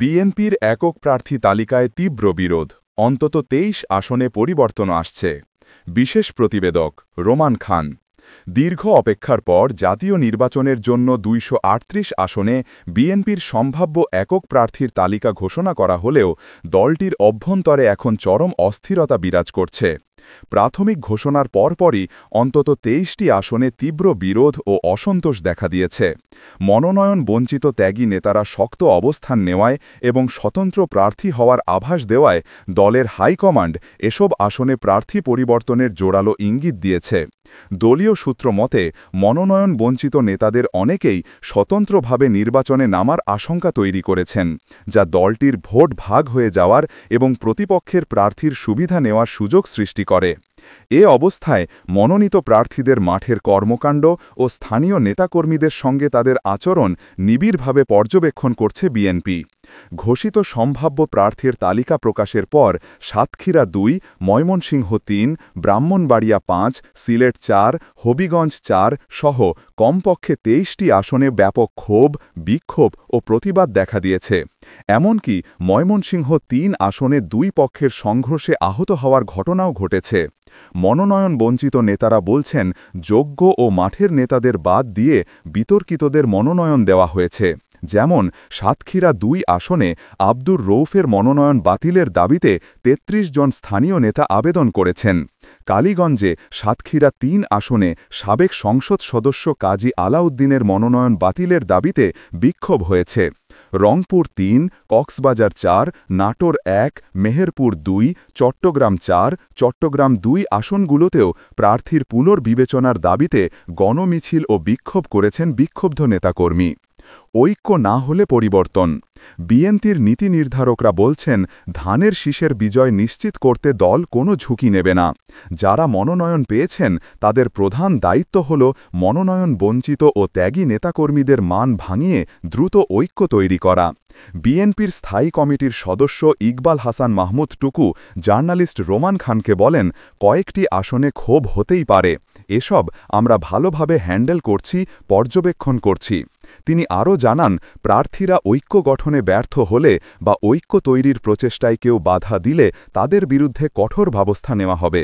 বিএনপির একক প্রার্থী তালিকায় তীব্র বিরোধ, অন্তত ২৩ আসনে পরিবর্তন আসছে। বিশেষ প্রতিবেদক রোমান খান। দীর্ঘ অপেক্ষার পর জাতীয় নির্বাচনের জন্য ২৩৮ আসনে বিএনপির সম্ভাব্য একক প্রার্থীর তালিকা ঘোষণা করা হলেও দলটির অভ্যন্তরে এখন চরম অস্থিরতা বিরাজ করছে। প্রাথমিক ঘোষণার পরপরই অন্তত ২৩টি আসনে তীব্র বিরোধ ও অসন্তোষ দেখা দিয়েছে। মনোনয়ন বঞ্চিত ত্যাগী নেতারা শক্ত অবস্থান নেওয়ায় এবং স্বতন্ত্র প্রার্থী হওয়ার আভাস দেওয়ায় দলের হাইকমান্ড এসব আসনে প্রার্থী পরিবর্তনের জোরালো ইঙ্গিত দিয়েছে। দলীয় সূত্র মতে মনোনয়ন বঞ্চিত নেতাদের অনেকেই স্বতন্ত্রভাবে নির্বাচনে নামার আশঙ্কা তৈরি করেছেন, যা দলটির ভোট ভাগ হয়ে যাওয়ার এবং প্রতিপক্ষের প্রার্থীর সুবিধা নেওয়ার সুযোগ সৃষ্টি করে। এ অবস্থায় মনোনীত প্রার্থীদের মাঠের কর্মকাণ্ড ও স্থানীয় নেতাকর্মীদের সঙ্গে তাদের আচরণ নিবিড়ভাবে পর্যবেক্ষণ করছে বিএনপি। ঘোষিত সম্ভাব্য প্রার্থীর তালিকা প্রকাশের পর সাতক্ষীরা ২, ময়মনসিংহ ৩, ব্রাহ্মণবাড়িয়া ৫, সিলেট ৪, হবিগঞ্জ ৪ সহ কমপক্ষে ২৩টি আসনে ব্যাপক ক্ষোভ, বিক্ষোভ ও প্রতিবাদ দেখা দিয়েছে। এমনকি ময়মনসিংহ ৩ আসনে দুই পক্ষের সংঘর্ষে আহত হওয়ার ঘটনাও ঘটেছে। মনোনয়ন বঞ্চিত নেতারা বলছেন, যোগ্য ও মাঠের নেতাদের বাদ দিয়ে বিতর্কিতদের মনোনয়ন দেওয়া হয়েছে। যেমন সাতক্ষীরা ২ আসনে আব্দুর রৌফের মনোনয়ন বাতিলের দাবিতে ৩৩ জন স্থানীয় নেতা আবেদন করেছেন। কালীগঞ্জে সাতক্ষীরা ৩ আসনে সাবেক সংসদ সদস্য কাজী আলাউদ্দিনের মনোনয়ন বাতিলের দাবিতে বিক্ষোভ হয়েছে। রংপুর ৩, কক্সবাজার ৪, নাটোর ১, মেহেরপুর ২, চট্টগ্রাম ৪, চট্টগ্রাম ২ আসনগুলোতেও প্রার্থীর পুনর্বিবেচনার দাবিতে গণমিছিল ও বিক্ষোভ করেছেন বিক্ষুব্ধ নেতাকর্মী। ঐক্য না হলে পরিবর্তন। বিএনপির নীতি নির্ধারকরা বলছেন, ধানের শীষের বিজয় নিশ্চিত করতে দল কোনো ঝুঁকি নেবে না। যারা মনোনয়ন পেয়েছেন তাদের প্রধান দায়িত্ব হল মনোনয়ন বঞ্চিত ও ত্যাগী নেতাকর্মীদের মান ভাঙিয়ে দ্রুত ঐক্য তৈরি করা। বিএনপির স্থায়ী কমিটির সদস্য ইকবাল হাসান মাহমুদ টুকু জার্নালিস্ট রোমান খানকে বলেন, কয়েকটি আসনে ক্ষোভ হতেই পারে, এসব আমরা ভালোভাবে হ্যান্ডেল করছি, পর্যবেক্ষণ করছি। তিনি আরও জানান, প্রার্থীরা ঐক্য গঠনে ব্যর্থ হলে বা ঐক্য তৈরির প্রচেষ্টায় কেউ বাধা দিলে তাদের বিরুদ্ধে কঠোর ব্যবস্থা নেওয়া হবে।